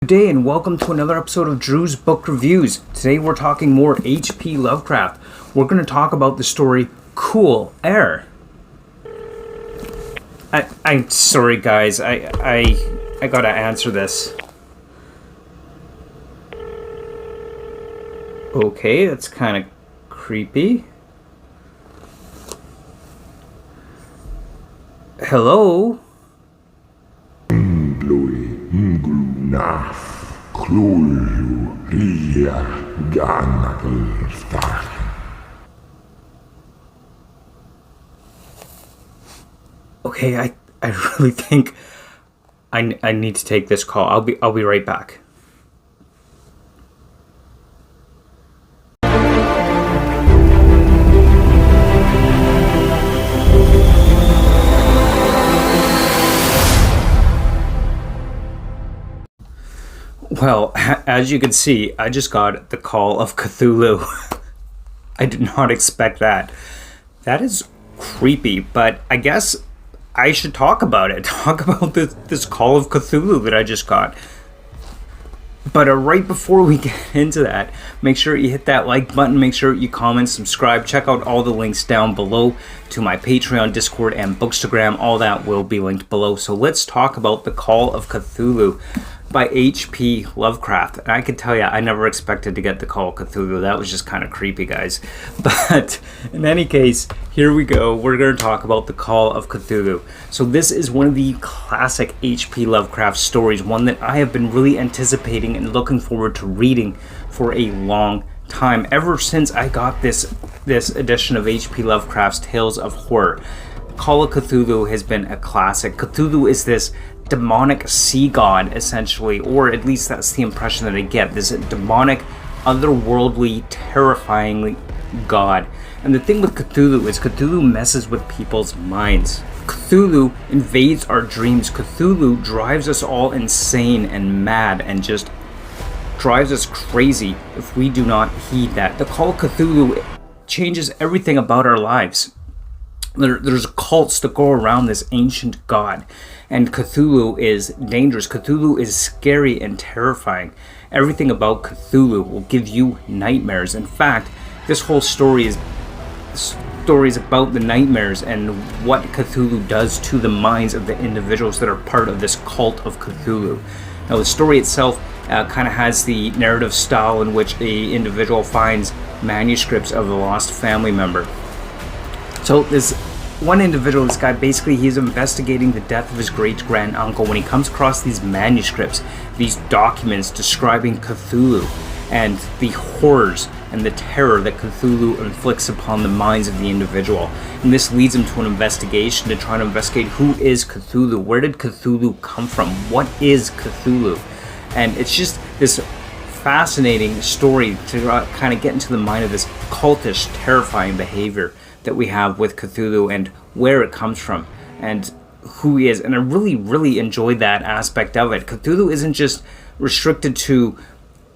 day and welcome to another episode of Drew's Book Reviews. Today we're talking more HP Lovecraft. We're going to talk about the story Cool Air. I'm sorry guys, I gotta answer this. Okay, that's kind of creepy. Hello? Okay, I really think I need to take this call. I'll be right back. Well, as you can see, I just got the Call of Cthulhu. I did not expect that. That is creepy, but I guess I should talk about it. Talk about this Call of Cthulhu that I just got. But right before we get into that, make sure you hit that like button, make sure you comment, subscribe, check out all the links down below to my Patreon, Discord, and Bookstagram. All that will be linked below. So let's talk about the Call of Cthulhu by HP Lovecraft. And I can tell you, I never expected to get the Call of Cthulhu. That was just kind of creepy, guys. But in any case, here we go. We're going to talk about the Call of Cthulhu. So this is one of the classic HP Lovecraft stories, one that I have been really anticipating and looking forward to reading for a long time, ever since I got this edition of HP Lovecraft's Tales of Horror. Call of Cthulhu has been a classic. Cthulhu is this demonic sea god, essentially, or at least that's the impression that I get. This demonic, otherworldly, terrifying god. And the thing with Cthulhu is Cthulhu messes with people's minds. Cthulhu invades our dreams. Cthulhu drives us all insane and mad and just drives us crazy if we do not heed that. The Call of Cthulhu changes everything about our lives. There's cults that go around this ancient god, and Cthulhu is dangerous. Cthulhu is scary and terrifying. Everything about Cthulhu will give you nightmares. In fact, this whole story is about the nightmares and what Cthulhu does to the minds of the individuals that are part of this cult of Cthulhu. Now, the story itself kind of has the narrative style in which the individual finds manuscripts of a lost family member. So this one individual, this guy, basically he's investigating the death of his great-grand-uncle when he comes across these manuscripts, these documents describing Cthulhu and the horrors and the terror that Cthulhu inflicts upon the minds of the individual. And this leads him to an investigation to try to investigate who is Cthulhu, where did Cthulhu come from, what is Cthulhu? And it's just this fascinating story to kind of get into the mind of this cultish, terrifying behavior that we have with Cthulhu and where it comes from and who he is. And I really enjoyed that aspect of it. Cthulhu isn't just restricted to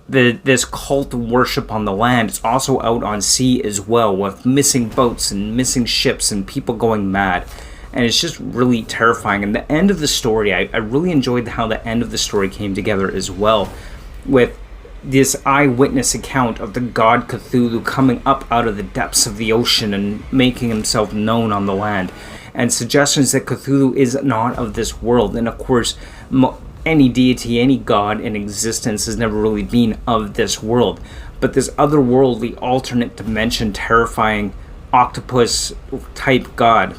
this cult worship on the land. It's also out on sea as well, with missing boats and missing ships and people going mad. And it's just really terrifying. And the end of the story, I really enjoyed how the end of the story came together as well, with this eyewitness account of the god Cthulhu coming up out of the depths of the ocean and making himself known on the land, and suggestions that Cthulhu is not of this world. And of course, any deity, any god in existence has never really been of this world, but this otherworldly, alternate dimension, terrifying octopus type god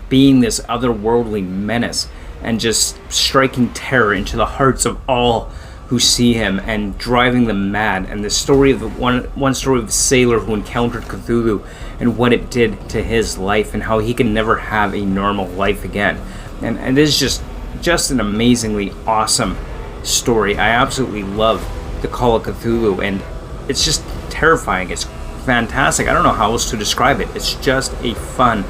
being this otherworldly menace and just striking terror into the hearts of all who see him and driving them mad. And the story of one story of a sailor who encountered Cthulhu and what it did to his life and how he can never have a normal life again. And it is just an amazingly awesome story. I absolutely love the Call of Cthulhu, and it's just terrifying. It's fantastic. I don't know how else to describe it. It's just a fun,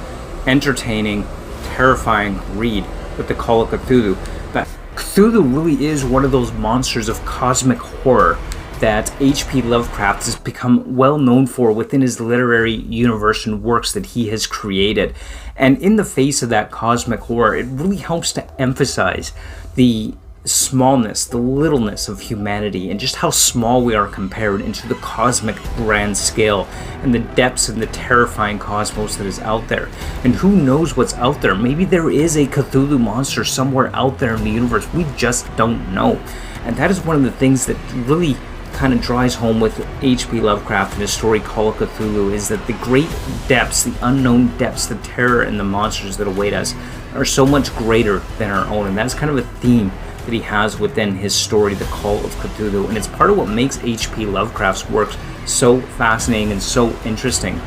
entertaining, terrifying read with the Call of Cthulhu. But Cthulhu really is one of those monsters of cosmic horror that H.P. Lovecraft has become well known for within his literary universe and works that he has created. And in the face of that cosmic horror, it really helps to emphasize the smallness, the littleness of humanity, and just how small we are compared into the cosmic grand scale, and the depths and the terrifying cosmos that is out there. And who knows what's out there? Maybe there is a Cthulhu monster somewhere out there in the universe. We just don't know. And that is one of the things that really kind of drives home with HP Lovecraft and his story Call of Cthulhu, is that the great depths, the unknown depths, the terror and the monsters that await us are so much greater than our own. And that's kind of a theme that he has within his story, The Call of Cthulhu. And it's part of what makes HP Lovecraft's works so fascinating and so interesting,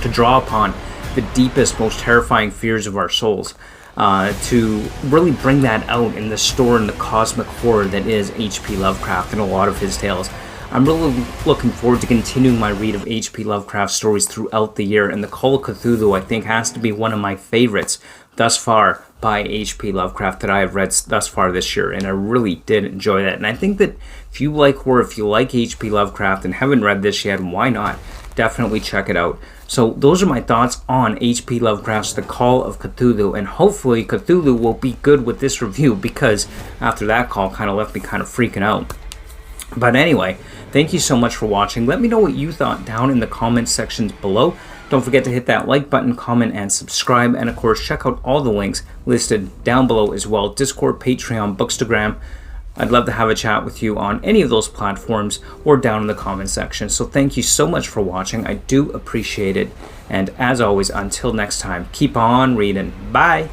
to draw upon the deepest, most terrifying fears of our souls, to really bring that out in the story and the cosmic horror that is HP Lovecraft and a lot of his tales. I'm really looking forward to continuing my read of HP Lovecraft stories throughout the year, and The Call of Cthulhu I think has to be one of my favorites thus far by HP Lovecraft that I have read thus far this year, and I really did enjoy that. And I think that if you like horror, if you like HP Lovecraft and haven't read this yet, why not? Definitely check it out. So those are my thoughts on HP Lovecraft's The Call of Cthulhu, and hopefully Cthulhu will be good with this review, because after that call kind of left me kind of freaking out. But anyway, thank you so much for watching. Let me know what you thought down in the comment sections below. Don't forget to hit that like button, comment, and subscribe. And of course, check out all the links listed down below as well. Discord, Patreon, Bookstagram. I'd love to have a chat with you on any of those platforms or down in the comment section. So thank you so much for watching. I do appreciate it. And as always, until next time, keep on reading. Bye.